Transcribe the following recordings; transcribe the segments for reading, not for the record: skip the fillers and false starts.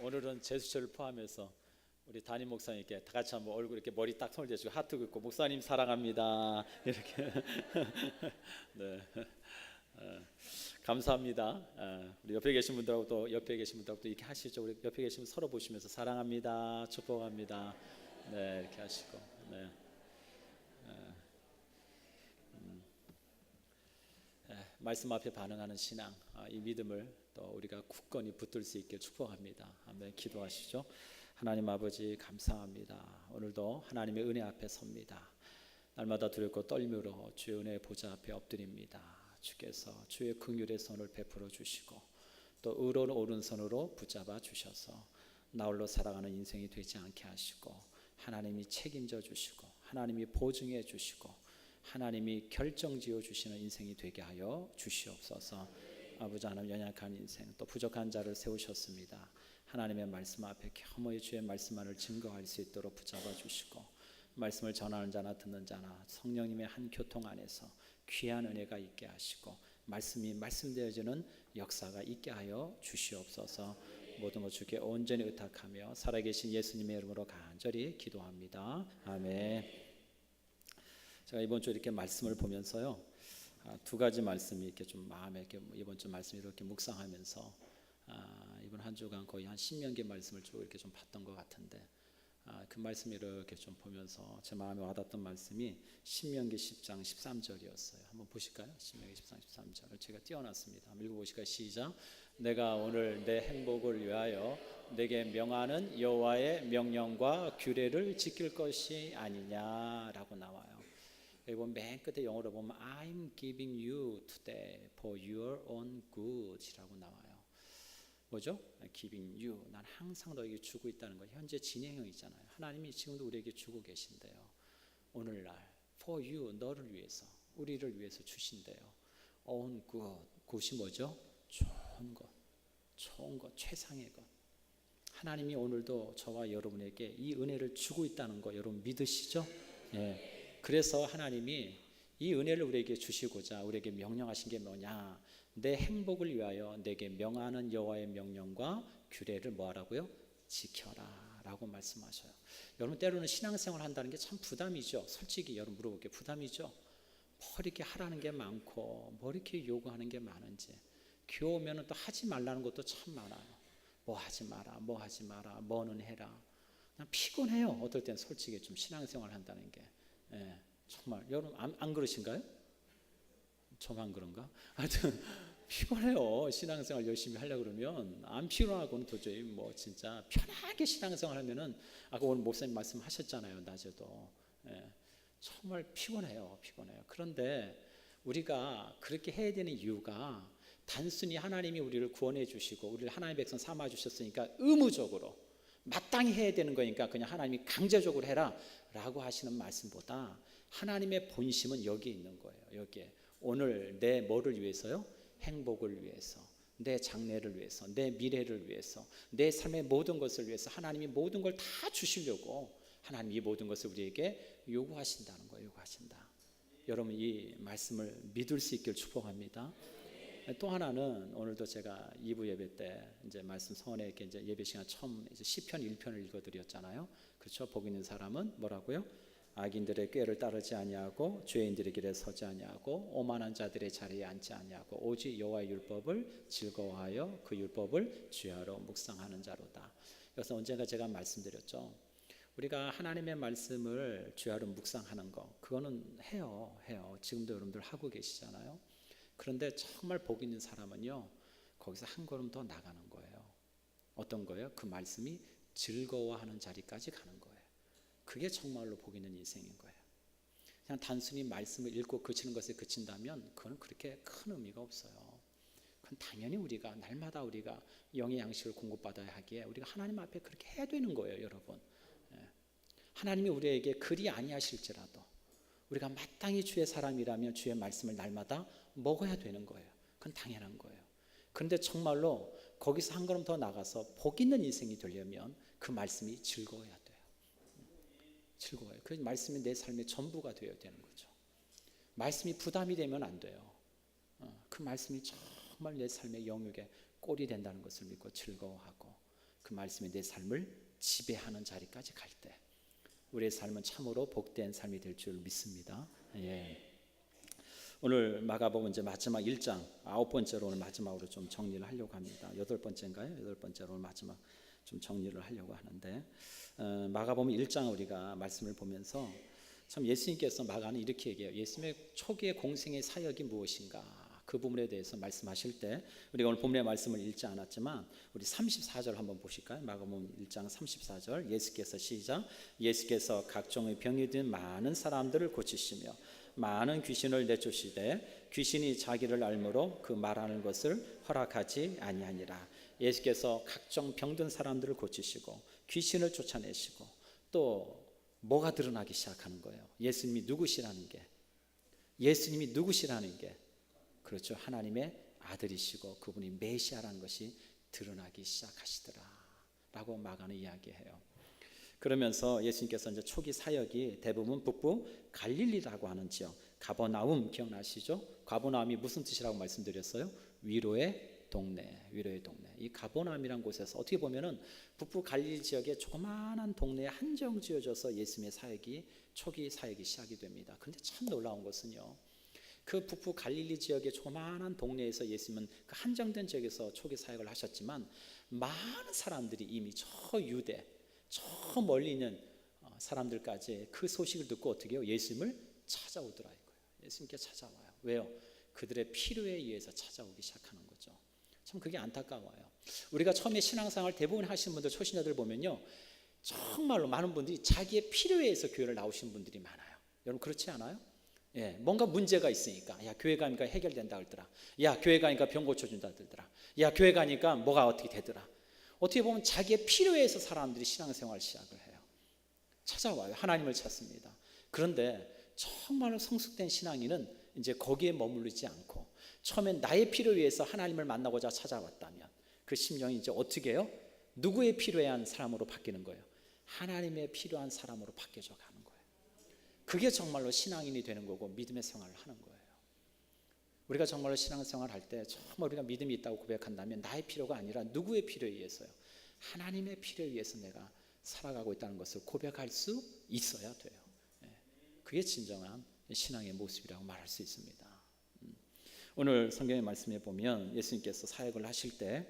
오늘은 제수처를 포함해서 우리 담임 목사님께 다 같이 한번 얼굴 이렇게 머리 딱 손을 대시고 하트 긋고 목사님 사랑합니다 이렇게 네. 감사합니다. 우리 옆에 계신 분들하고 또 옆에 계신 분들하고 또 이렇게 하시죠. 우리 옆에 계신 분 서로 보시면서 사랑합니다, 축복합니다. 네, 이렇게 하시고. 네. 말씀 앞에 반응하는 신앙, 이 믿음을 또 우리가 굳건히 붙들 수 있게 축복합니다. 한번 기도하시죠. 하나님 아버지 감사합니다. 오늘도 하나님의 은혜 앞에 섭니다. 날마다 두렵고 떨림으로 주의 은혜의 보좌 앞에 엎드립니다. 주께서 주의 긍휼의 손을 베풀어 주시고 또 의로운 오른손으로 붙잡아 주셔서 나 홀로 살아가는 인생이 되지 않게 하시고 하나님이 책임져 주시고 하나님이 보증해 주시고 하나님이 결정지어 주시는 인생이 되게 하여 주시옵소서. 아버지 하나님, 연약한 인생 또 부족한 자를 세우셨습니다. 하나님의 말씀 앞에 겸허히 주의 말씀만을 증거할 수 있도록 붙잡아 주시고 말씀을 전하는 자나 듣는 자나 성령님의 한 교통 안에서 귀한 은혜가 있게 하시고 말씀이 말씀되어지는 역사가 있게 하여 주시옵소서. 모든 것 주께 온전히 의탁하며 살아계신 예수님의 이름으로 간절히 기도합니다. 아멘. 제가 이번 주 이렇게 말씀을 보면서요, 두 가지 말씀이 이렇게 좀 마음에 이렇게 이번 주 말씀 이렇게 묵상하면서 이번 한 주간 거의 한 10년 개 말씀을 쭉 이렇게 좀 봤던 것 같은데 그 말씀 이렇게 좀 보면서 제 마음에 와닿았던 말씀이 신명기 10장 13절이었어요. 한번 보실까요? 신명기 10장 13절을 제가 띄워놨습니다. 한번 읽어보실까요? 시작. 내가 오늘 내 행복을 위하여 내게 명하는 여호와의 명령과 규례를 지킬 것이 아니냐라고 나와요. 그리고 맨 끝에 영어로 보면 I'm giving you today for your own good이라고 나와요. 뭐죠? giving you, 난 항상 너에게 주고 있다는 거. 현재 진행형이잖아요. 하나님이 지금도 우리에게 주고 계신데요. 오늘날 for you, 너를 위해서, 우리를 위해서 주신대요. own good, good이 뭐죠? 좋은 것, 좋은 것, 최상의 것. 하나님이 오늘도 저와 여러분에게 이 은혜를 주고 있다는 거 여러분 믿으시죠? 예. 그래서 하나님이 이 은혜를 우리에게 주시고자 우리에게 명령하신 게 뭐냐? 내 행복을 위하여 내게 명하는 여호와의 명령과 규례를 뭐하라고요? 지켜라 라고 말씀하셔요. 여러분 때로는 신앙생활 한다는 게 참 부담이죠. 솔직히 여러분 물어볼게요. 부담이죠. 뭐 이렇게 하라는 게 많고 뭐 이렇게 요구하는 게 많은지, 교회 오면 또 하지 말라는 것도 참 많아요. 뭐 하지 마라, 뭐 하지 마라, 뭐는 해라. 그냥 피곤해요. 어떨 땐 솔직히 좀 신앙생활 한다는 게. 예, 정말 여러분 안 그러신가요? 저만 그런가? 하여튼 피곤해요. 신앙생활 열심히 하려고 그러면 안 피곤하고는 도저히 뭐 진짜 편하게 신앙생활 하면은 아까 오늘 목사님 말씀하셨잖아요. 낮에도. 예, 정말 피곤해요. 그런데 우리가 그렇게 해야 되는 이유가 단순히 하나님이 우리를 구원해 주시고 우리를 하나님의 백성 삼아 주셨으니까 의무적으로 마땅히 해야 되는 거니까 그냥 하나님이 강제적으로 해라 라고 하시는 말씀보다 하나님의 본심은 여기에 있는 거예요. 여기에 오늘 내 뭐를 위해서요? 행복을 위해서, 내 장래를 위해서, 내 미래를 위해서, 내 삶의 모든 것을 위해서 하나님이 모든 걸 다 주시려고 하나님이 모든 것을 우리에게 요구하신다는 거예요. 요구하신다. 여러분 이 말씀을 믿을 수 있길 축복합니다. 또 하나는 오늘도 제가 2부 예배 때 이제 말씀 서원에 이렇게 이제 예배 시간 처음 이제 시편 1편을 읽어드렸잖아요. 그렇죠? 복 있는 사람은 뭐라고요? 악인들의 꾀를 따르지 아니하고 죄인들의 길에 서지 아니하고 오만한 자들의 자리에 앉지 아니하고 오직 여호와의 율법을 즐거워하여 그 율법을 주야로 묵상하는 자로다. 그래서 언젠가 제가 말씀드렸죠. 우리가 하나님의 말씀을 주야로 묵상하는 거 그거는 해요. 지금도 여러분들 하고 계시잖아요. 그런데 정말 복 있는 사람은요, 거기서 한 걸음 더 나가는 거예요. 어떤 거예요? 그 말씀이 즐거워하는 자리까지 가는 거예요. 그게 정말로 복 있는 인생인 거예요. 그냥 단순히 말씀을 읽고 그치는 것에 그친다면 그건 그렇게 큰 의미가 없어요. 그건 당연히 우리가 날마다 우리가 영의 양식을 공급받아야 하기에 우리가 하나님 앞에 그렇게 해야 되는 거예요, 여러분. 하나님이 우리에게 그리 아니하실지라도 우리가 마땅히 주의 사람이라면 주의 말씀을 날마다 먹어야 되는 거예요. 그건 당연한 거예요. 그런데 정말로 거기서 한 걸음 더 나가서 복 있는 인생이 되려면 그 말씀이 즐거워야 돼요. 즐거워요. 그 말씀이 내 삶의 전부가 되어야 되는 거죠. 말씀이 부담이 되면 안 돼요. 그 말씀이 정말 내 삶의 영역에 꼴이 된다는 것을 믿고 즐거워하고 그 그 말씀이 내 삶을 지배하는 자리까지 갈 때 우리의 삶은 참으로 복된 삶이 될 줄 믿습니다. 예. 오늘 마가복음 이제 마지막 1장 9번째로 오늘 마지막으로 좀 정리를 하려고 합니다. 8번째인가요? 8번째로 오늘 마지막 좀 정리를 하려고 하는데 마가복음 1장 우리가 말씀을 보면서 참 예수님께서 마가는 이렇게 얘기해요. 예수님의 초기의 공생의 사역이 무엇인가 그 부분에 대해서 말씀하실 때 우리가 오늘 본문의 말씀을 읽지 않았지만 우리 34절 한번 보실까요? 마가복음 1장 34절 예수께서 시작 예수께서 각종의 병이 든 많은 사람들을 고치시며 많은 귀신을 내쫓으시되 귀신이 자기를 알므로 그 말하는 것을 허락하지 아니하니라. 예수께서 각종 병든 사람들을 고치시고 귀신을 쫓아내시고 또 뭐가 드러나기 시작하는 거예요. 예수님이 누구시라는 게 그렇죠. 하나님의 아들이시고 그분이 메시아라는 것이 드러나기 시작하시더라 라고 마가는 이야기해요. 그러면서 예수님께서 이제 초기 사역이 대부분 북부 갈릴리라고 하는 지역 가버나움 기억나시죠? 가버나움이 무슨 뜻이라고 말씀드렸어요? 위로의 동네. 이 가버나움이라는 곳에서 어떻게 보면은 북부 갈릴리 지역의 조그마한 동네에 한정 지어져서 예수님의 사역이 초기 사역이 시작이 됩니다. 그런데 참 놀라운 것은요. 그 북부 갈릴리 지역의 조그마한 동네에서 예수님은 그 한정된 지역에서 초기 사역을 하셨지만 많은 사람들이 이미 저 유대 저 멀리 있는 사람들까지 그 소식을 듣고 어떻게 해요? 예수님을 찾아오더라 이거예요. 예수님께 찾아와요. 왜요? 그들의 필요에 의해서 찾아오기 시작하는 거죠. 참 그게 안타까워요. 우리가 처음에 신앙생활 대부분 하시는 분들 초신자들 보면요 정말로 많은 분들이 자기의 필요에 의해서 교회를 나오시는 분들이 많아요. 여러분 그렇지 않아요? 예, 뭔가 문제가 있으니까 야 교회 가니까 해결된다 그러더라. 야 교회 가니까 병 고쳐준다 그러더라. 야 교회 가니까 뭐가 어떻게 되더라. 어떻게 보면 자기의 필요에 의해서 사람들이 신앙생활 시작을 해요. 찾아와요. 하나님을 찾습니다. 그런데 정말로 성숙된 신앙인은 이제 거기에 머무르지 않고 처음엔 나의 필요에 의해서 하나님을 만나고자 찾아왔다면 그 심령이 이제 어떻게 해요? 누구의 필요한 사람으로 바뀌는 거예요? 하나님의 필요한 사람으로 바뀌어져 가는 거예요. 그게 정말로 신앙인이 되는 거고 믿음의 생활을 하는 거예요. 우리가 정말로 신앙생활을 할 때 정말 우리가 믿음이 있다고 고백한다면 나의 필요가 아니라 누구의 필요에 의해서요? 하나님의 필요에 의해서 내가 살아가고 있다는 것을 고백할 수 있어야 돼요. 그게 진정한 신앙의 모습이라고 말할 수 있습니다. 오늘 성경의 말씀에 보면 예수님께서 사역을 하실 때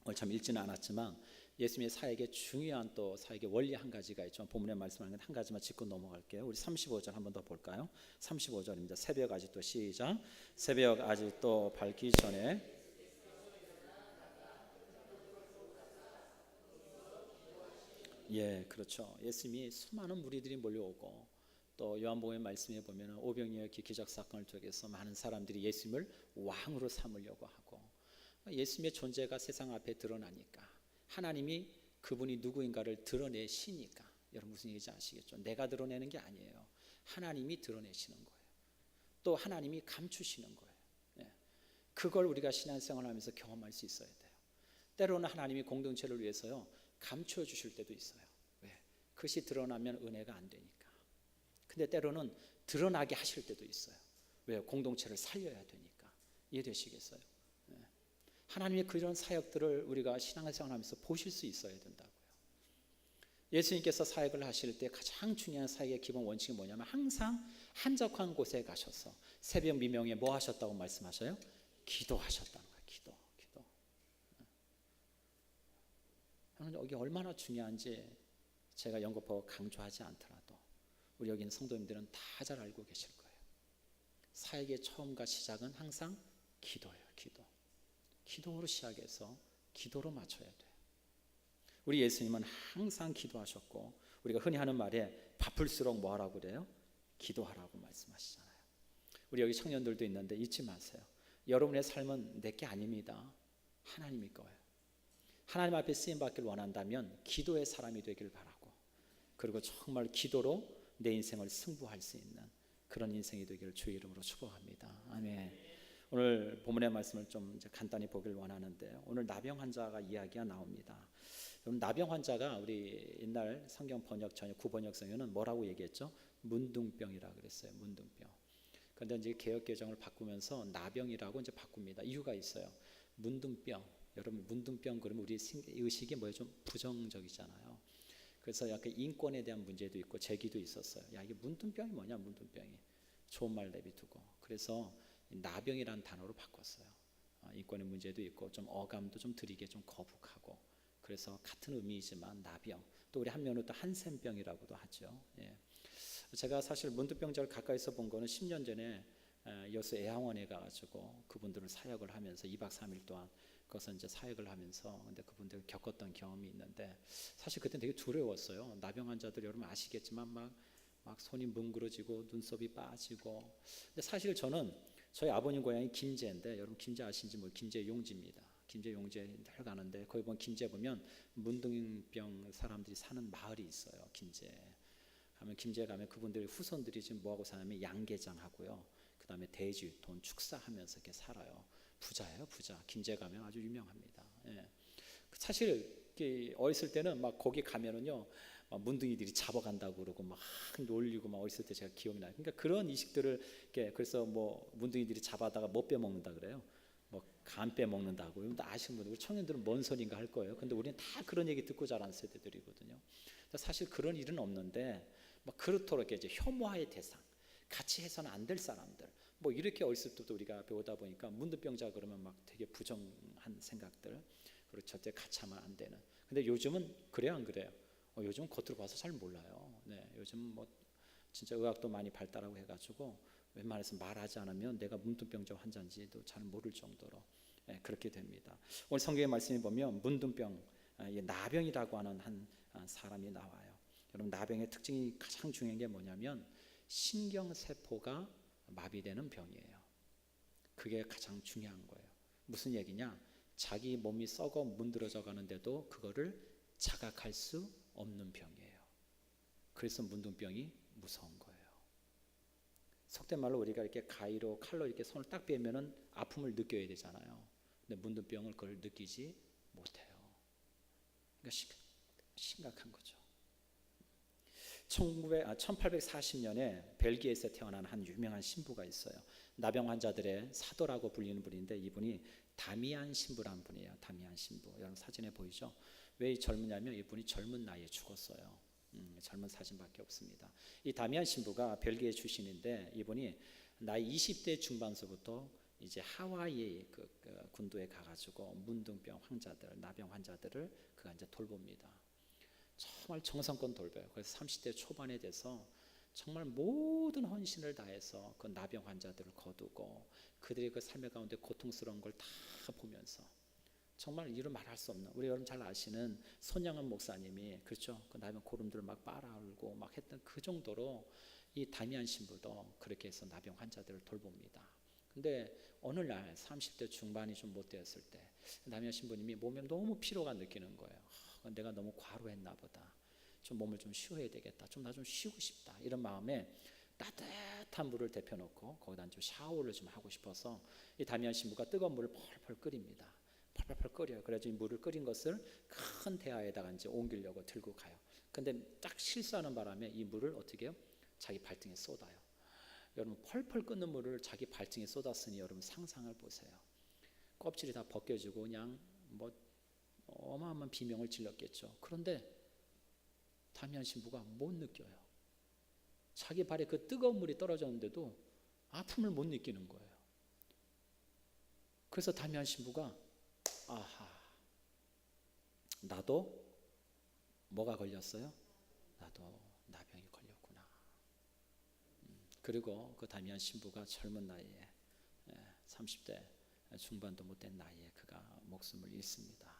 오늘 참 읽지는 않았지만 예수님의 사역의 중요한 또 사역의 원리 한 가지가 있죠. 본문에 말씀하는 한 가지만 짚고 넘어갈게요. 우리 35절 한번 더 볼까요? 35절입니다. 새벽 아직도 시작. 새벽 아직도 밝기 전에 예, 그렇죠. 예수님이 수많은 무리들이 몰려오고 또 요한복음의 말씀에 보면 오병이어 기적 사건을 통해서 많은 사람들이 예수님을 왕으로 삼으려고 하고 예수님의 존재가 세상 앞에 드러나니까 하나님이 그분이 누구인가를 드러내시니까 여러분 무슨 얘기인지 아시겠죠? 내가 드러내는 게 아니에요. 하나님이 드러내시는 거예요. 또 하나님이 감추시는 거예요. 네. 그걸 우리가 신앙생활을 하면서 경험할 수 있어야 돼요. 때로는 하나님이 공동체를 위해서요 감추어 주실 때도 있어요. 왜? 그것이 드러나면 은혜가 안 되니까. 근데 때로는 드러나게 하실 때도 있어요. 왜요? 공동체를 살려야 되니까. 이해되시겠어요? 네. 하나님의 그런 사역들을 우리가 신앙생활을 하면서 보실 수 있어야 된다고요. 예수님께서 사역을 하실 때 가장 중요한 사역의 기본 원칙이 뭐냐면 항상 한적한 곳에 가셔서 새벽 미명에 뭐 하셨다고 말씀하셔요? 기도하셨다는 거예요. 기도. 여기 얼마나 중요한지 제가 연거푸 강조하지 않더라도 우리 여기 있는 성도님들은 다 잘 알고 계실 거예요. 사역의 처음과 시작은 항상 기도예요. 기도로 시작해서 기도로 맞춰야 돼요. 우리 예수님은 항상 기도하셨고 우리가 흔히 하는 말에 바쁠수록 뭐 하라고 그래요? 기도하라고 말씀하시잖아요. 우리 여기 청년들도 있는데 잊지 마세요. 여러분의 삶은 내 게 아닙니다. 하나님의 거예요. 하나님 앞에 쓰임받기를 원한다면 기도의 사람이 되길 바라고 그리고 정말 기도로 내 인생을 승부할 수 있는 그런 인생이 되기를 주의 이름으로 축복합니다. 아멘. 오늘 본문의 말씀을 좀 이제 간단히 보길 원하는데 오늘 나병 환자가 이야기가 나옵니다. 나병 환자가 우리 옛날 성경 번역 전에 구번역성에는 뭐라고 얘기했죠? 문둥병이라고 그랬어요. 문둥병. 그런데 이제 개역 개정을 바꾸면서 나병이라고 이제 바꿉니다. 이유가 있어요. 문둥병. 여러분 문둥병 그러면 우리 의식이 뭐예요? 좀 부정적이잖아요. 그래서 약간 인권에 대한 문제도 있고 제기도 있었어요. 야, 이게 문둥병이 뭐냐, 문둥병이. 좋은 말 내비두고. 그래서 나병이라는 단어로 바꿨어요. 인권의 문제도 있고 좀 어감도 좀 드리게 좀 거북하고. 그래서 같은 의미이지만 나병. 또 우리 한면으로 또 한센병이라고도 하죠. 예. 제가 사실 문둥병자를 가까이서 본 거는 10년 전에 여수 애양원에 가가지고 그분들을 사역을 하면서 2박 3일 동안 거기서 이제 사역을 하면서 근데 그분들 겪었던 경험이 있는데 사실 그때 되게 두려웠어요. 나병 환자들 여러분 아시겠지만 막 손이 뭉그러지고 눈썹이 빠지고. 근데 사실 저는 저희 아버님 고향이 김제인데 여러분 김제 아시는지 뭐 김제 용지입니다. 김제 용지에 늘 가는데 거기 보면 김제 보면 문둥병 사람들이 사는 마을이 있어요. 김제 가면 김제 가면 그분들의 후손들이 지금 뭐하고 사냐면 양계장 하고요. 그 다음에 돼지 돈 축사하면서 이렇게 살아요. 부자예요, 부자. 김제 가면 아주 유명합니다. 예. 사실 어렸을 때는 막 거기 가면은요, 막 문둥이들이 잡아간다고 그러고 막 놀리고 막 어렸을 때 제가 기억이 나요. 그러니까 그런 의식들을 그래서 뭐 문둥이들이 잡아다가 못 빼먹는다 그래요. 뭐 간 빼먹는다고. 여러분 다 아시는 분들, 우리 청년들은 뭔 소리인가 할 거예요. 근데 우리는 다 그런 얘기 듣고 자란 세대들이거든요. 사실 그런 일은 없는데 막 그렇도록 이제 혐오의 대상, 같이 해서는 안 될 사람들, 뭐 이렇게 어렸을 때부터 우리가 배우다 보니까 문둥병자 그러면 막 되게 부정한 생각들, 그리고 절대 같이 하면 안 되는. 근데 요즘은 그래요, 안 그래요? 요즘 겉으로 봐서 잘 몰라요. 네, 요즘 뭐 진짜 의학도 많이 발달하고 해가지고 웬만해서 말하지 않으면 내가 문둥병자 환자인지도 잘 모를 정도로 그렇게 됩니다. 오늘 성경의 말씀에 보면 문둥병, 나병이라고 하는 한 사람이 나와요. 여러분 나병의 특징이 가장 중요한 게 뭐냐면 신경세포가 마비되는 병이에요. 그게 가장 중요한 거예요. 무슨 얘기냐? 자기 몸이 썩어 문드러져 가는데도 그거를 자각할 수 없는 병이에요. 그래서 문둥병이 무서운 거예요. 속된 말로 우리가 이렇게 가위로 칼로 이렇게 손을 딱 빼면은 아픔을 느껴야 되잖아요. 근데 문둥병을 그걸 느끼지 못해요. 그러니까 심각한 거죠. 1840년에 벨기에에서 태어난 한 유명한 신부가 있어요. 나병 환자들의 사도라고 불리는 분인데 이분이 다미안 신부라는 분이에요. 다미안 신부. 여러분 사진에 보이죠? 왜 젊으냐면 이분이 젊은 나이에 죽었어요. 젊은 사진밖에 없습니다. 이 다미안 신부가 벨기에 출신인데 이분이 나이 20대 중반서부터 이제 하와이 그 군도에 가가지고 문둥병 환자들, 나병 환자들을 그가 이제 돌봅니다. 정말 정성껏 돌봐요. 그래서 30대 초반에 돼서 정말 모든 헌신을 다해서 그 나병 환자들을 거두고 그들의 그 삶의 가운데 고통스러운 걸 다 보면서 정말 이루 말할 수 없는, 우리 여러분 잘 아시는 손양은 목사님이 그렇죠, 그 나병 고름들을 막 빨아올고 막 했던 그 정도로 이 다미안 신부도 그렇게 해서 나병 환자들을 돌봅니다. 근데 어느 날 30대 중반이 좀 못 되었을 때 다미안 신부님이 몸에 너무 피로가 느끼는 거예요. 내가 너무 과로했나 보다. 좀 몸을 좀 쉬어야 되겠다. 좀 나 좀 쉬고 싶다. 이런 마음에 따뜻한 물을 데펴놓고 거기다 좀 샤워를 좀 하고 싶어서 이 다미안 신부가 뜨거운 물을 펄펄 끓입니다. 펄펄 끓여요. 그래서 이 물을 끓인 것을 큰 대야에다가 이제 옮기려고 들고 가요. 근데 딱 실수하는 바람에 이 물을 어떻게 해요? 자기 발등에 쏟아요. 여러분 펄펄 끓는 물을 자기 발등에 쏟았으니 여러분 상상을 보세요. 껍질이 다 벗겨지고 그냥 뭐 어마어마한 비명을 질렀겠죠. 그런데 다미안 신부가 못 느껴요. 자기 발에 그 뜨거운 물이 떨어졌는데도 아픔을 못 느끼는 거예요. 그래서 다미안 신부가 아하, 나도 뭐가 걸렸어요? 나도 나병이 걸렸구나. 그리고 그 다미안 신부가 젊은 나이에 30대 중반도 못된 나이에 그가 목숨을 잃습니다.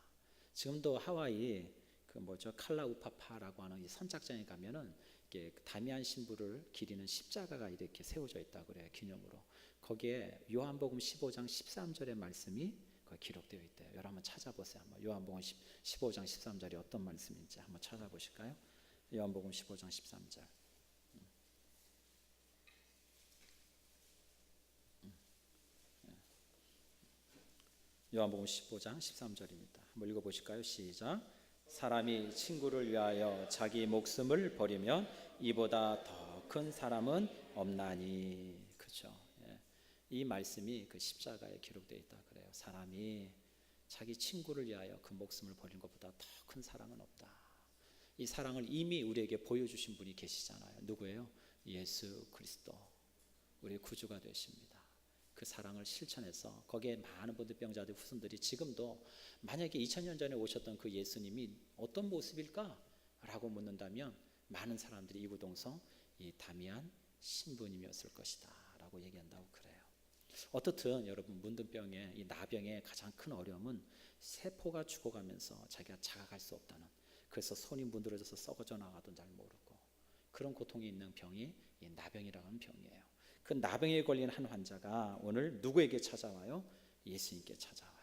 지금도 하와이 그 뭐죠, 칼라우파파라고 하는 이 선착장에 가면은 이게 다미안 신부를 기리는 십자가가 이렇게 세워져 있다고 그래요, 기념으로. 거기에 요한복음 15장 13절의 말씀이 기록되어 있대요. 여러분 한번 찾아보세요. 한번 요한복음 15장 13절이 어떤 말씀인지 한번 찾아보실까요? 요한복음 15장 13절. 요한복음 15장 13절입니다. 한번 읽어보실까요? 시작. 사람이 친구를 위하여 자기 목숨을 버리면 이보다 더 큰 사람은 없나니. 그렇죠. 이 말씀이 그 십자가에 기록되어 있다 그래요. 사람이 자기 친구를 위하여 그 목숨을 버린 것보다 더 큰 사랑은 없다. 이 사랑을 이미 우리에게 보여주신 분이 계시잖아요. 누구예요? 예수 그리스도, 우리의 구주가 되십니다. 그 사랑을 실천해서 거기에 많은 문둥병자들 후손들이 지금도 만약에 2000년 전에 오셨던 그 예수님이 어떤 모습일까? 라고 묻는다면 많은 사람들이 이구동성 이 다미안 신부님이었을 것이다 라고 얘기한다고 그래요. 어떻든 여러분, 문둥병의 이 나병의 가장 큰 어려움은 세포가 죽어가면서 자기가 자각할 수 없다는, 그래서 손이 문드러져서 썩어져 나가도 잘 모르고 그런 고통이 있는 병이 이 나병이라고 하는 병이에요. 그 나병에 걸린 한 환자가 오늘 누구에게 찾아와요? 예수님께 찾아와요.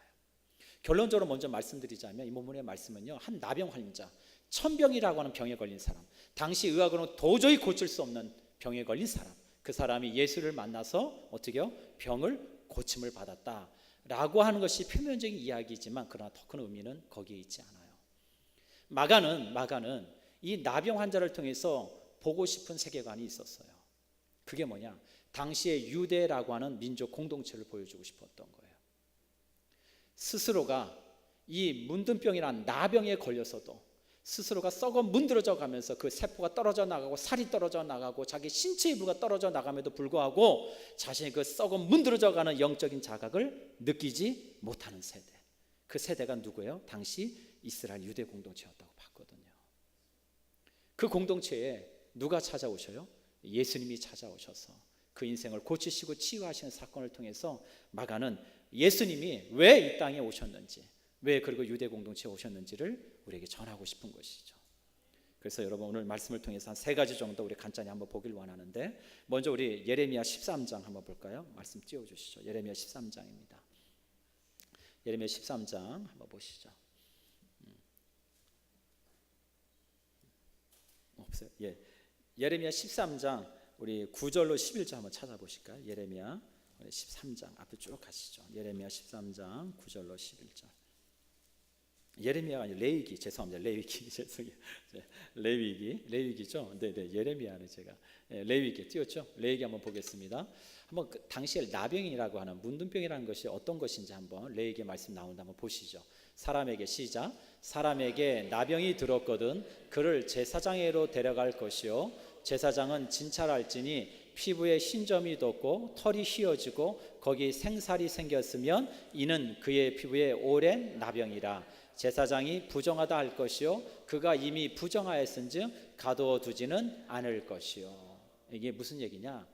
결론적으로 먼저 말씀드리자면 이 본문의 말씀은요, 한 나병 환자, 천병이라고 하는 병에 걸린 사람, 당시 의학으로는 도저히 고칠 수 없는 병에 걸린 사람, 그 사람이 예수를 만나서 어떻게요? 병을 고침을 받았다라고 하는 것이 표면적인 이야기이지만 그러나 더 큰 의미는 거기에 있지 않아요. 마가는 이 나병 환자를 통해서 보고 싶은 세계관이 있었어요. 그게 뭐냐? 당시의 유대라고 하는 민족 공동체를 보여주고 싶었던 거예요. 스스로가 이 문둥병이란 나병에 걸려서도 스스로가 썩어 문드러져 가면서 그 세포가 떨어져 나가고 살이 떨어져 나가고 자기 신체 일부가 떨어져 나감에도 불구하고 자신이 그 썩어 문드러져 가는 영적인 자각을 느끼지 못하는 세대, 그 세대가 누구예요? 당시 이스라엘 유대 공동체였다고 봤거든요. 그 공동체에 누가 찾아오셔요? 예수님이 찾아오셔서 그 인생을 고치시고 치유하시는 사건을 통해서 마가는 예수님이 왜 이 땅에 오셨는지, 왜 그리고 유대 공동체에 오셨는지를 우리에게 전하고 싶은 것이죠. 그래서 여러분, 오늘 말씀을 통해서 한 3가지 정도 우리 간단히 한번 보길 원하는데, 먼저 우리 예레미야 13장 한번 볼까요? 말씀 띄워주시죠. 예레미야 13장입니다. 예레미야 13장 한번 보시죠. 없어요? 예. 예레미야 13장 우리 9절로 11절 한번 찾아보실까요? 예레미야 13장 앞에 쭉 가시죠. 예레미야 13장 9절로 11절. 예레미야가 아니라 레위기, 죄송합니다. 레위기 죄송해요. 레위기죠. 네, 예레미야는 제가 레위기 띄웠죠. 레위기 한번 보겠습니다. 한번 그 당시에 나병이라고 하는 문둥병이라는 것이 어떤 것인지 한번 레위기 말씀 나오는데 한번 보시죠. 사람에게, 시작. 사람에게 나병이 들었거든 그를 제사장에게로 데려갈 것이요 제사장은 진찰할지니 피부에 흰점이 돋고 털이 휘어지고 거기 생살이 생겼으면 이는 그의 피부에 오랜 나병이라. 제사장이 부정하다 할 것이요 그가 이미 부정하였은즉 가두어 두지는 않을 것이요. 이게 무슨 얘기냐?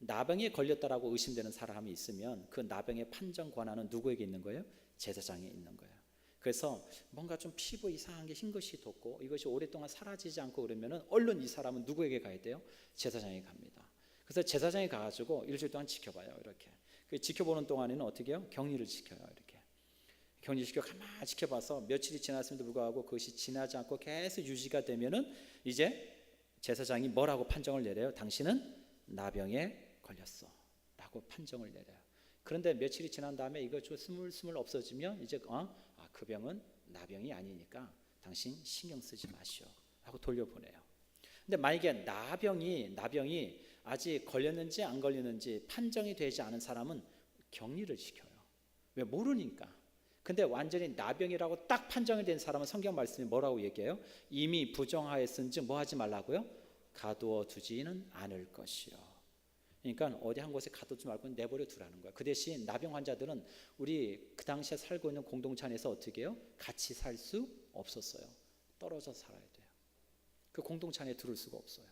나병에 걸렸다라고 의심되는 사람이 있으면 그 나병의 판정 권한은 누구에게 있는 거예요? 제사장에 있는 거예요. 그래서 뭔가 좀 피부 이상한 게 흰 것이 돋고 이것이 오랫동안 사라지지 않고 그러면은 얼른 이 사람은 누구에게 가야 돼요? 제사장에 갑니다. 그래서 제사장에 가가지고 일주일 동안 지켜봐요. 이렇게 그 지켜보는 동안에는 어떻게 해요? 격리를 시켜요. 이렇게 격리시켜 가만히 지켜봐서 며칠이 지났음에도 불구하고 그것이 지나지 않고 계속 유지가 되면은 이제 제사장이 뭐라고 판정을 내려요? 당신은 나병에 걸렸어 라고 판정을 내려요. 그런데 며칠이 지난 다음에 이거 좀 스물스물 없어지면 이제 그 병은 나병이 아니니까 당신 신경 쓰지 마시오 하고 돌려보내요. 근데 만약에 나병이 아직 걸렸는지 안 걸렸는지 판정이 되지 않은 사람은 격리를 시켜요. 왜? 모르니까. 근데 완전히 나병이라고 딱 판정이 된 사람은 성경 말씀이 뭐라고 얘기해요? 이미 부정하였은즉 뭐 하지 말라고요? 가두어 두지는 않을 것이요. 그러니까 어디 한 곳에 가두지 말고 내버려 두라는 거예요. 그 대신 나병 환자들은 우리 그 당시에 살고 있는 공동체 안에서 어떻게 해요? 같이 살 수 없었어요. 떨어져 살아야 돼요. 그 공동체 안에 들을 수가 없어요.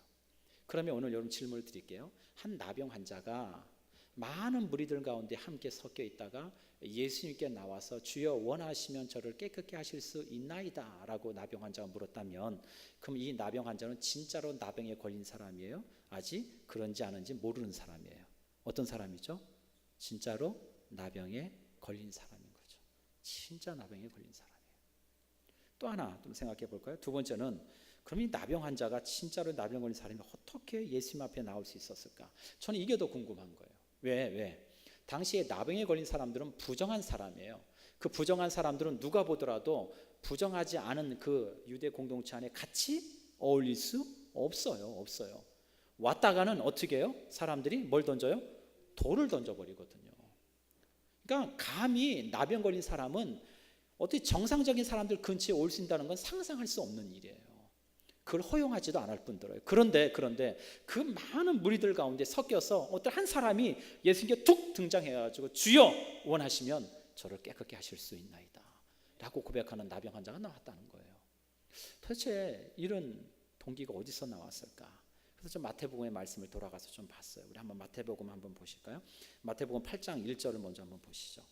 그러면 오늘 여러분 질문을 드릴게요. 한 나병 환자가 많은 무리들 가운데 함께 섞여 있다가 예수님께 나와서 주여 원하시면 저를 깨끗게 하실 수 있나이다 라고 나병 환자가 물었다면, 그럼 이 나병 환자는 진짜로 나병에 걸린 사람이에요? 아직 그런지 아는지 모르는 사람이에요. 어떤 사람이죠? 진짜로 나병에 걸린 사람인 거죠. 진짜 나병에 걸린 사람이에요. 또 하나 좀 생각해 볼까요? 두 번째는, 그럼 이 나병 환자가 진짜로 나병 걸린 사람이 어떻게 예수님 앞에 나올 수 있었을까? 저는 이게 더 궁금한 거예요. 왜? 당시에 나병에 걸린 사람들은 부정한 사람이에요. 그 부정한 사람들은 누가 보더라도 부정하지 않은 그 유대 공동체 안에 같이 어울릴 수 없어요. 왔다가는 어떻게 해요? 사람들이 뭘 던져요? 돌을 던져버리거든요. 그러니까 감히 나병 걸린 사람은 어떻게 정상적인 사람들 근처에 올 수 있다는 건 상상할 수 없는 일이에요. 그걸 허용하지도 않을 뿐더러요. 그런데 그 많은 무리들 가운데 섞여서 어떤 한 사람이 예수님께 툭 등장해가지고 주여 원하시면 저를 깨끗게 하실 수 있나이다 라고 고백하는 나병 환자가 나왔다는 거예요. 도대체 이런 동기가 어디서 나왔을까? 그래서 좀 마태복음의 말씀을 돌아가서 좀 봤어요. 우리 한번 마태복음 한번 보실까요? 마태복음 8장 1절을 먼저 한번 보시죠.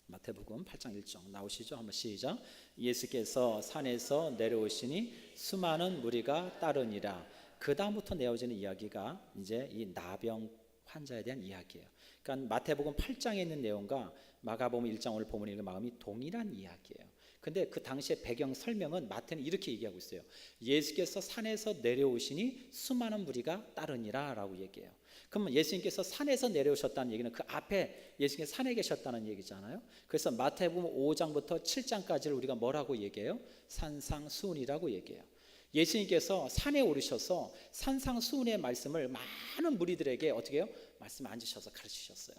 마태복음 8장 1절 나오시죠? 한번 시작. 예수께서 산에서 내려오시니 수많은 무리가 따르니라. 그 다음부터 내어지는 이야기가 이제 이 나병 환자에 대한 이야기예요. 그러니까 마태복음 8장에 있는 내용과 마가복음 1장 오늘 본문에 있는 마음이 동일한 이야기예요. 근데 그 당시의 배경 설명은 마태는 이렇게 얘기하고 있어요. 예수께서 산에서 내려오시니 수많은 무리가 따르니라 라고 얘기해요. 그러면 예수님께서 산에서 내려오셨다는 얘기는 그 앞에 예수님께서 산에 계셨다는 얘기잖아요. 그래서 마태복음 5장부터 7장까지를 우리가 뭐라고 얘기해요? 산상수훈이라고 얘기해요. 예수님께서 산에 오르셔서 산상수훈의 말씀을 많은 무리들에게 어떻게 해요? 말씀 앉으셔서 가르치셨어요.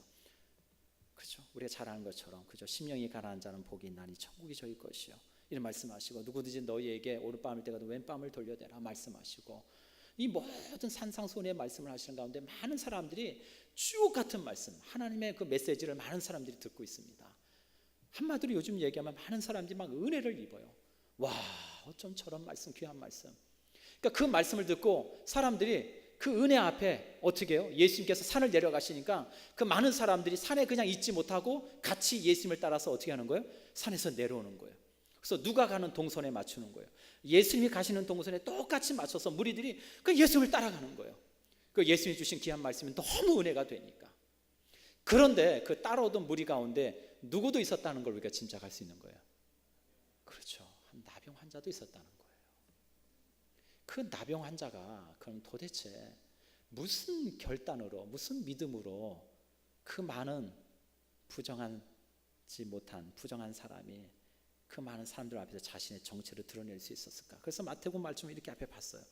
그렇죠? 우리가 잘 아는 것처럼 그죠? 심령이 가난한 자는 복이 있나니 천국이 저희 것이요. 이런 말씀하시고 누구든지 너희에게 오른밤을 때가도 왼밤을 돌려대라 말씀하시고 이 모든 산상수훈의 말씀을 하시는 가운데 많은 사람들이 주옥 같은 말씀 하나님의 그 메시지를 많은 사람들이 듣고 있습니다. 한마디로 요즘 얘기하면 많은 사람들이 막 은혜를 입어요. 와 어쩜 저런 말씀 귀한 말씀. 그러니까 그 말씀을 듣고 사람들이 그 은혜 앞에 어떻게 해요? 예수님께서 산을 내려가시니까 그 많은 사람들이 산에 그냥 있지 못하고 같이 예수님을 따라서 어떻게 하는 거예요? 산에서 내려오는 거예요. 그래서 누가 가는 동선에 맞추는 거예요. 예수님이 가시는 동선에 똑같이 맞춰서 무리들이 그 예수님을 따라가는 거예요. 그 예수님이 주신 귀한 말씀이 너무 은혜가 되니까. 그런데 그 따라오던 무리 가운데 누구도 있었다는 걸 우리가 짐작할 수 있는 거예요. 그렇죠. 한 나병 환자도 있었다는 거예요. 그 나병 환자가 그럼 도대체 무슨 결단으로 무슨 믿음으로 그 많은 부정하지 못한 부정한 사람이 그 많은 사람들 앞에서 자신의 정체를 드러낼 수 있었을까? 그래서 마태복음 말씀을 이렇게 앞에 봤어요.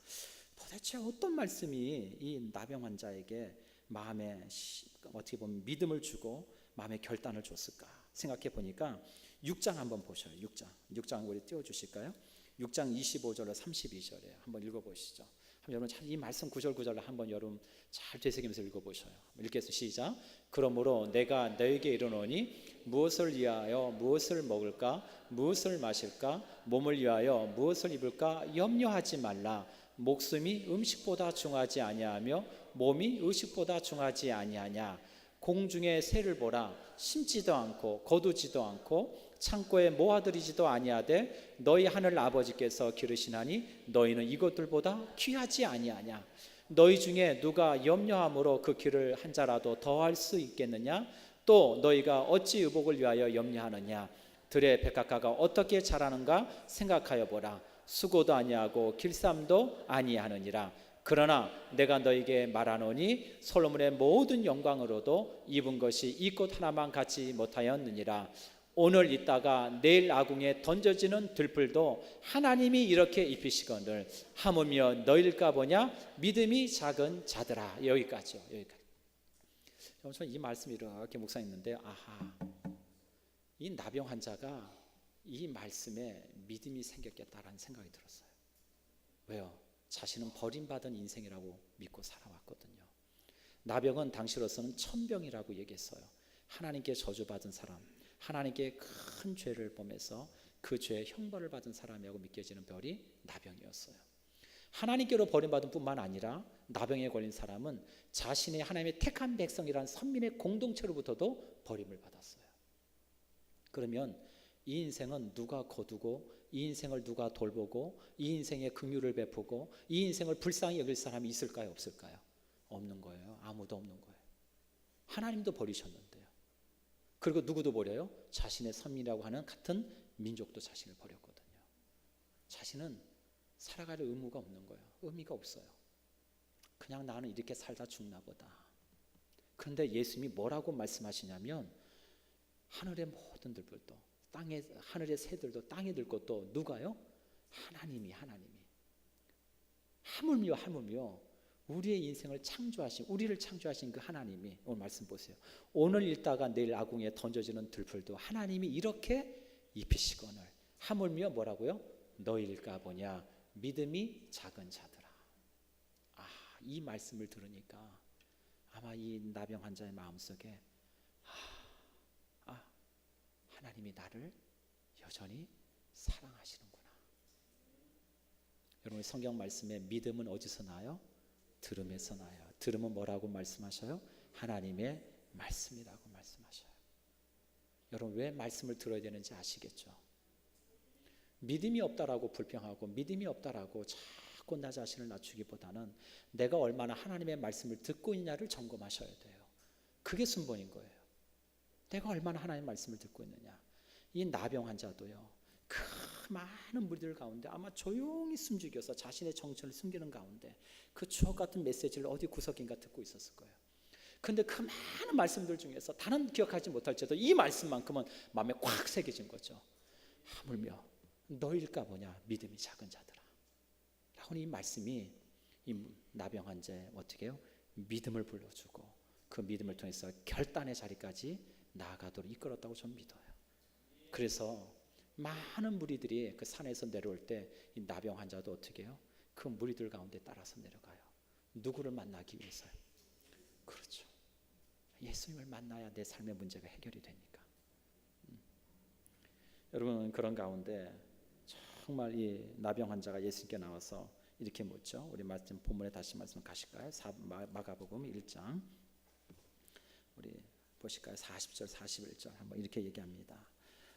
도대체 어떤 말씀이 이 나병 환자에게 마음에 어떻게 보면 믿음을 주고 마음의 결단을 줬을까 생각해 보니까 6장 한번 보셔요. 6장 우리 띄워주실까요? 6장 25절로 32절에 한번 읽어보시죠. 여러분 이 말씀 구절구절로 한번 여러분 잘 되새기면서 읽어보셔요. 읽겠습니다. 시작. 그러므로 내가 너에게 이르노니 무엇을 위하여 무엇을 먹을까 무엇을 마실까 몸을 위하여 무엇을 입을까 염려하지 말라. 목숨이 음식보다 중하지 아니하며 몸이 의식보다 중하지 아니하냐. 공중의 새를 보라. 심지도 않고 거두지도 않고 창고에 모아들이지도 아니하되 너희 하늘 아버지께서 기르시나니 너희는 이것들보다 귀하지 아니하냐. 너희 중에 누가 염려함으로 그 길을 한 자라도 더할 수 있겠느냐. 또 너희가 어찌 의복을 위하여 염려하느냐. 들의 백합화가 어떻게 자라는가 생각하여 보라. 수고도 아니하고 길쌈도 아니하느니라. 그러나 내가 너에게 말하노니 솔로몬의 모든 영광으로도 입은 것이 이 꽃 하나만 갖지 못하였느니라. 오늘 있다가 내일 아궁에 던져지는 들풀도 하나님이 이렇게 입히시거늘 하물며 너희일까 보냐. 믿음이 작은 자들아. 여기까지요. 여기까지. 저는 이 말씀이 이렇게 묵상했는데 아하, 이 나병 환자가 이 말씀에 믿음이 생겼겠다라는 생각이 들었어요. 왜요? 자신은 버림받은 인생이라고 믿고 살아왔거든요. 나병은 당시로서는 천병이라고 얘기했어요. 하나님께 저주받은 사람, 하나님께 큰 죄를 범해서 그 죄의 형벌을 받은 사람이라고 믿겨지는 별이 나병이었어요. 하나님께로 버림받은 뿐만 아니라 나병에 걸린 사람은 자신의 하나님의 택한 백성이라는 선민의 공동체로부터도 버림을 받았어요. 그러면 이 인생은 누가 거두고 이 인생을 누가 돌보고 이 인생에 긍휼을 베푸고 이 인생을 불쌍히 여길 사람이 있을까요? 없을까요? 없는 거예요. 아무도 없는 거예요. 하나님도 버리셨는데요. 그리고 누구도 버려요? 자신의 선민이라고 하는 같은 민족도 자신을 버렸거든요. 자신은 살아갈 의무가 없는 거예요. 의미가 없어요. 그냥 나는 이렇게 살다 죽나 보다. 그런데 예수님이 뭐라고 말씀하시냐면 하늘의 모든 들불도 땅의 하늘의 새들도 땅에 들 것도 누가요? 하나님이 하물며 우리의 인생을 창조하신 우리를 창조하신 그 하나님이 오늘 말씀 보세요. 오늘 읽다가 내일 아궁에 던져지는 들풀도 하나님이 이렇게 입히시거늘 하물며 뭐라고요? 너희일까 보냐 믿음이 작은 자들아. 이 말씀을 들으니까 아마 이 나병 환자의 마음속에 하나님이 나를 여전히 사랑하시는구나. 여러분 성경 말씀에 믿음은 어디서 나요? 들음에서 나요. 들음은 뭐라고 말씀하셔요? 하나님의 말씀이라고 말씀하셔요. 여러분 왜 말씀을 들어야 되는지 아시겠죠? 믿음이 없다라고 불평하고 믿음이 없다라고 자꾸 나 자신을 낮추기보다는 내가 얼마나 하나님의 말씀을 듣고 있냐를 점검하셔야 돼요. 그게 순번인 거예요. 내가 얼마나 하나님의 말씀을 듣고 있느냐. 이 나병 환자도요, 그 많은 무리들 가운데 아마 조용히 숨죽여서 자신의 정체를 숨기는 가운데 그 추억 같은 메시지를 어디 구석인가 듣고 있었을 거예요. 근데 그 많은 말씀들 중에서 다른 기억하지 못할지라도 이 말씀만큼은 마음에 꽉 새겨진 거죠. 하물며 너일까 보냐 믿음이 작은 자들아 라고 이 말씀이 이 나병 환자에 어떻게 해요? 믿음을 불러주고 그 믿음을 통해서 결단의 자리까지 나아가도록 이끌었다고 저는 믿어요. 그래서 많은 무리들이 그 산에서 내려올 때 이 나병 환자도 어떻게 해요? 그 무리들 가운데 따라서 내려가요. 누구를 만나기 위해서요? 그렇죠. 예수님을 만나야 내 삶의 문제가 해결이 되니까. 여러분 그런 가운데 정말 이 나병 환자가 예수님께 나와서 이렇게 묻죠. 우리 말씀 본문에 다시 말씀 가실까요? 마가복음 1장 우리 보실까요? 40절 41절 한번 이렇게 얘기합니다.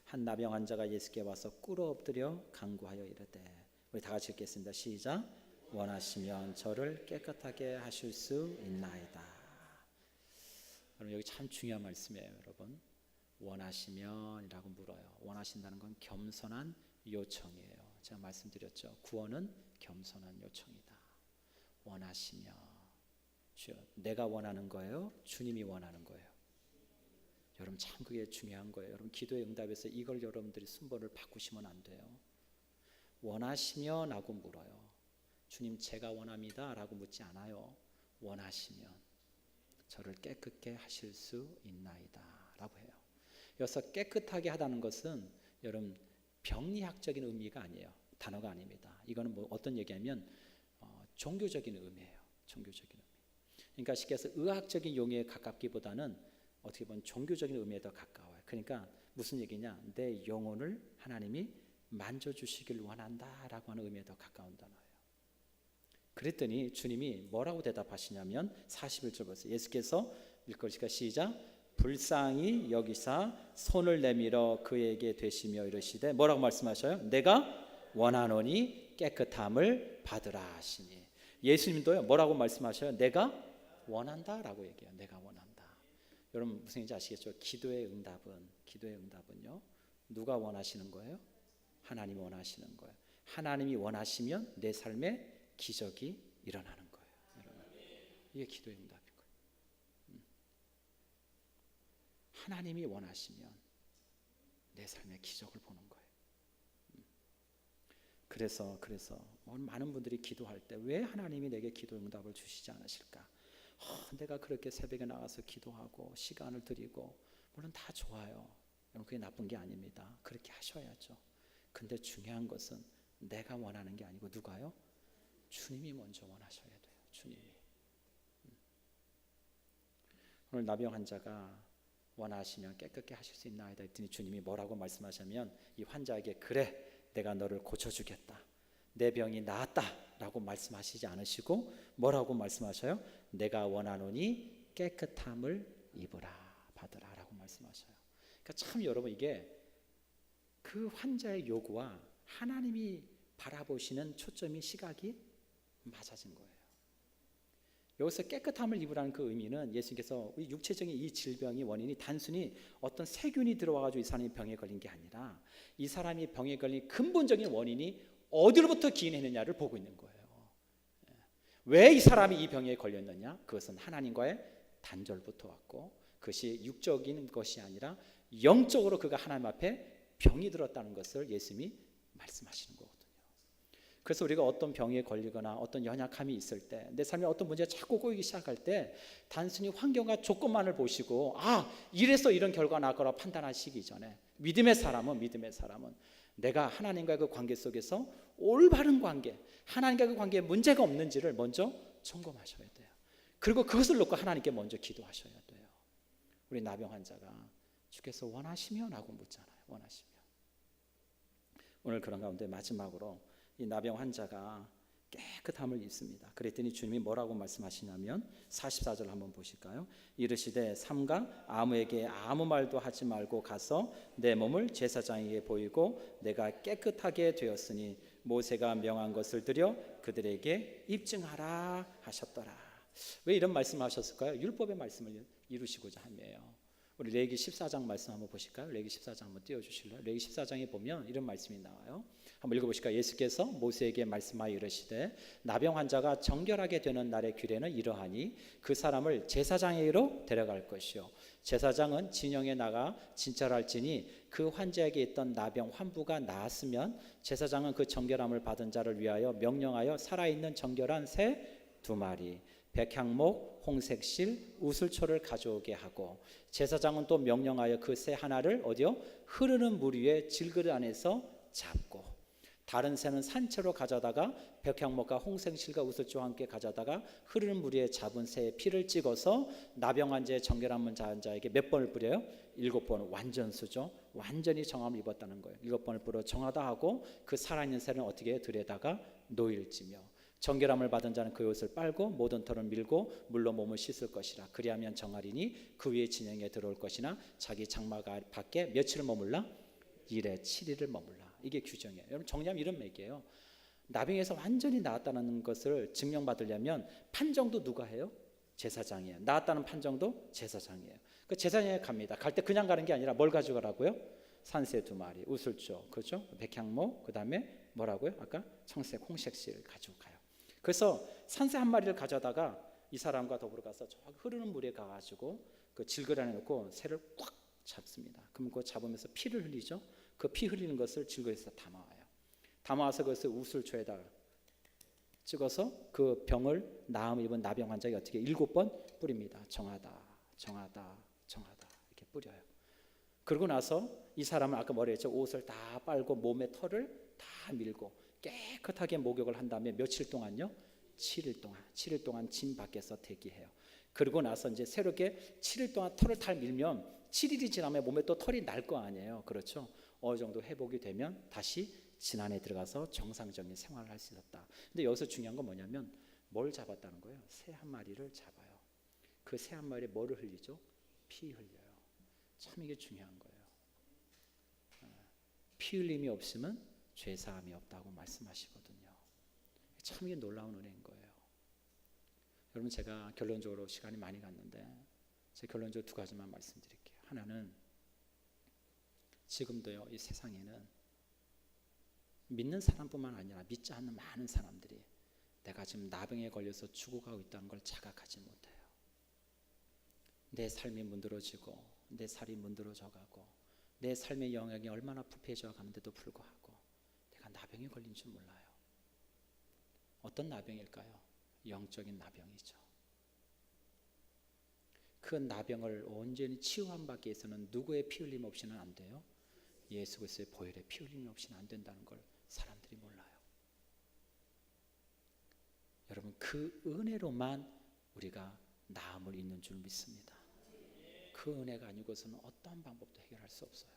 한 나병 환자가 예수께 와서 꿇어 엎드려 간구하여 이르되, 우리 다 같이 읽겠습니다. 시작. 원하시면 저를 깨끗하게 하실 수 있나이다. 여러분 여기 참 중요한 말씀이에요. 여러분 원하시면이라고 물어요. 원하신다는 건 겸손한 요청이에요. 제가 말씀드렸죠. 구원은 겸손한 요청이다. 원하시면 주여 내가 원하는 거예요? 주님이 원하는 거예요? 여러분 참 그게 중요한 거예요. 여러분 기도의 응답에서 이걸 여러분들이 순번을 바꾸시면 안 돼요. 원하시면 라고 물어요. 주님 제가 원합니다 라고 묻지 않아요. 원하시면 저를 깨끗게 하실 수 있나이다 라고 해요. 여기서 깨끗하게 하다는 것은 여러분 병리학적인 의미가 아니에요. 단어가 아닙니다. 이거는 뭐 어떤 얘기하면 종교적인 의미예요. 종교적인 의미. 그러니까 쉽게 해서 의학적인 용어에 가깝기보다는 어떻게 보면 종교적인 의미에 더 가까워요. 그러니까 무슨 얘기냐? 내 영혼을 하나님이 만져주시길 원한다라고 하는 의미에 더 가까운 단어예요. 그랬더니 주님이 뭐라고 대답하시냐면 41절 보세요. 예수께서 읽으시까 시작. 불쌍히 여기사 손을 내밀어 그에게 되시며 이르시되 뭐라고 말씀하셔요? 내가 원하노니 깨끗함을 받으라 하시니. 예수님도요 뭐라고 말씀하셔요? 내가 원한다라고 얘기해요. 내가 원한다. 여러분 무슨 얘기인지 아시겠죠? 기도의 응답은요 누가 원하시는 거예요? 하나님이 원하시는 거예요. 하나님이 원하시면 내 삶에 기적이 일어나는 거예요. 여러분 이게 기도의 응답인 거예요. 하나님이 원하시면 내 삶에 기적을 보는 거예요. 그래서 많은 분들이 기도할 때 왜 하나님이 내게 기도 응답을 주시지 않으실까? 내가 그렇게 새벽에 나가서 기도하고 시간을 드리고 물론 다 좋아요. 여러분 그게 나쁜 게 아닙니다. 그렇게 하셔야죠. 근데 중요한 것은 내가 원하는 게 아니고 누가요? 주님이 먼저 원하셔야 돼요. 주님이. 오늘 나병 환자가 원하시면 깨끗게 하실 수 있나이다 했더니 주님이 뭐라고 말씀하시면 이 환자에게 그래 내가 너를 고쳐주겠다. 내 병이 나았다 라고 말씀하시지 않으시고 뭐라고 말씀하셔요? 내가 원하노니 깨끗함을 입으라 받으라 라고 말씀하셔요. 그러니까 참 여러분 이게 그 환자의 요구와 하나님이 바라보시는 초점이 시각이 맞아진 거예요. 여기서 깨끗함을 입으라는 그 의미는 예수님께서 이 육체적인 이 질병의 원인이 단순히 어떤 세균이 들어와가지고 이 사람이 병에 걸린 게 아니라 이 사람이 병에 걸린 근본적인 원인이 어디로부터 기인했느냐를 보고 있는 거예요. 왜 이 사람이 이 병에 걸렸느냐? 그것은 하나님과의 단절부터 왔고 그것이 육적인 것이 아니라 영적으로 그가 하나님 앞에 병이 들었다는 것을 예수님이 말씀하시는 거거든요. 그래서 우리가 어떤 병에 걸리거나 어떤 연약함이 있을 때, 내 삶에 어떤 문제가 자꾸 꼬이기 시작할 때 단순히 환경과 조건만을 보시고 이래서 이런 결과가 날 거라고 판단하시기 전에 믿음의 사람은 내가 하나님과의 그 관계 속에서 올바른 관계, 하나님과의 그 관계에 문제가 없는지를 먼저 점검하셔야 돼요. 그리고 그것을 놓고 하나님께 먼저 기도하셔야 돼요. 우리 나병 환자가 주께서 원하시면 라고 묻잖아요. 원하시면. 오늘 그런 가운데 마지막으로 이 나병 환자가 깨끗함을 입습니다. 그랬더니 주님이 뭐라고 말씀하시냐면 44절 한번 보실까요? 이르시되 삼가 아무에게 아무 말도 하지 말고 가서 내 몸을 제사장에게 보이고 내가 깨끗하게 되었으니 모세가 명한 것을 드려 그들에게 입증하라 하셨더라. 왜 이런 말씀을 하셨을까요? 율법의 말씀을 이루시고자 함이에요. 우리 레위기 14장 말씀 한번 보실까요? 레위기 14장 한번 띄워주실래요? 레위기 14장에 보면 이런 말씀이 나와요. 한번 읽어보실까요? 예수께서 모세에게 말씀하여 이르시되 나병 환자가 정결하게 되는 날의 규례는 이러하니 그 사람을 제사장에게로 데려갈 것이요 제사장은 진영에 나가 진찰할지니 그 환자에게 있던 나병 환부가 나았으면 제사장은 그 정결함을 받은 자를 위하여 명령하여 살아있는 정결한 새 2마리 백향목, 홍색실, 우슬초를 가져오게 하고 제사장은 또 명령하여 그 새 하나를 어디요? 흐르는 물 위에 질그릇 안에서 잡고 다른 새는 산채로 가져다가 백향목과 홍색실과 우슬초와 함께 가져다가 흐르는 물 위에 잡은 새의 피를 찍어서 나병 환자의 정결함을 자한 자에게 몇 번을 뿌려요? 7번 완전수죠. 완전히 정함을 입었다는 거예요. 7번을 뿌려 정하다 하고 그 살아있는 새는 어떻게 들에다가 놓일지며 정결함을 받은 자는 그 옷을 빨고 모든 털을 밀고 물로 몸을 씻을 것이라. 그리하면 정하리니 그 위에 진영에 들어올 것이나 자기 장막 밖에 며칠을 머물라? 1에 7일을 머물라. 이게 규정이에요. 여러분 정리하면 이런 맥이에요. 나병에서 완전히 나았다는 것을 증명받으려면 판정도 누가 해요? 제사장이에요. 나았다는 판정도 제사장이에요. 그 제사장에 갑니다. 갈 때 그냥 가는 게 아니라 뭘 가져가라고요? 산새 2마리, 우슬초, 그렇죠? 백향목, 그 다음에 뭐라고요? 아까 청색, 홍색실 가지고 가요. 그래서 산새 1마리를 가져다가 이 사람과 더불어 가서 저 흐르는 물에 가가지고 그 질그릇 안에 넣고 새를 꽉 잡습니다. 그럼 그거 잡으면서 피를 흘리죠. 그 피 흘리는 것을 질그릇에서 담아와요. 담아와서 그것을 우슬초에다 찍어서 그 병을 나음 입은 나병 환자에게 어떻게 7번 뿌립니다. 정하다 이렇게 뿌려요. 그러고 나서 이 사람은 아까 뭐라 했죠? 옷을 다 빨고 몸에 털을 다 밀고 깨끗하게 목욕을 한 다음에 며칠 동안요? 7일 동안 진 밖에서 대기해요. 그러고 나서 이제 새롭게 7일 동안 털을 다 밀면 7일이 지나면 몸에 또 털이 날 거 아니에요. 그렇죠? 어느 정도 회복이 되면 다시 진 안에 들어가서 정상적인 생활을 할 수 있었다. 근데 여기서 중요한 건 뭐냐면 뭘 잡았다는 거예요? 새 1마리를 잡아요. 그 새 1마리에 뭐를 흘리죠? 피 흘려요. 참 이게 중요한 거예요. 피 흘림이 없으면 죄사함이 없다고 말씀하시거든요. 참 이게 놀라운 은혜인 거예요. 여러분 제가 결론적으로 시간이 많이 갔는데 제가 결론적으로 2가지만 말씀드릴게요. 하나는 지금도요 이 세상에는 믿는 사람뿐만 아니라 믿지 않는 많은 사람들이 내가 지금 나병에 걸려서 죽어가고 있다는 걸 자각하지 못해요. 내 삶이 문드러지고 내 살이 문드러져가고 내 삶의 영역이 얼마나 부패해져 가는데도 불구하고 내가 나병에 걸린 줄 몰라요. 어떤 나병일까요? 영적인 나병이죠. 그 나병을 온전히 치유한 받기 위해서는 누구의 피 흘림 없이는 안 돼요? 예수 그리스도의 보혈의 피 흘림 없이는 안 된다는 걸 사람들이 몰라요. 여러분 그 은혜로만 우리가 나음을 입는 줄 믿습니다. 그 은혜가 아니고서는 어떠한 방법도 해결할 수 없어요.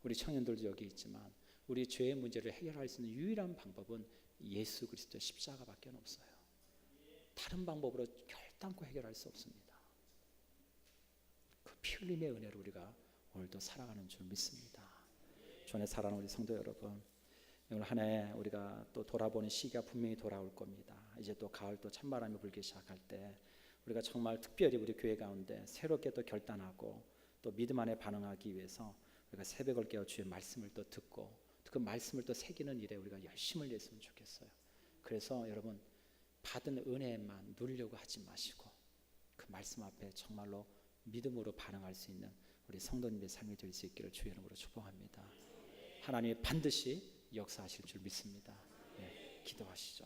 우리 청년들도 여기 있지만 우리 죄의 문제를 해결할 수 있는 유일한 방법은 예수 그리스도의 십자가밖에 없어요. 다른 방법으로 결단코 해결할 수 없습니다. 그 피 흘림의 은혜로 우리가 오늘도 살아가는 줄 믿습니다. 주안에 사랑하는 우리 성도 여러분, 오늘 한 해 우리가 또 돌아보는 시기가 분명히 돌아올 겁니다. 이제 또 가을 또 찬바람이 불기 시작할 때 우리가 정말 특별히 우리 교회 가운데 새롭게 또 결단하고 또 믿음 안에 반응하기 위해서 우리가 새벽을 깨어 주의 말씀을 또 듣고 그 말씀을 또 새기는 일에 우리가 열심을 냈으면 좋겠어요. 그래서 여러분 받은 은혜에만 누리려고 하지 마시고 그 말씀 앞에 정말로 믿음으로 반응할 수 있는 우리 성도님의 삶이 될 수 있기를 주의 이름으로 축복합니다. 하나님이 반드시 역사하실 줄 믿습니다. 기도하시죠.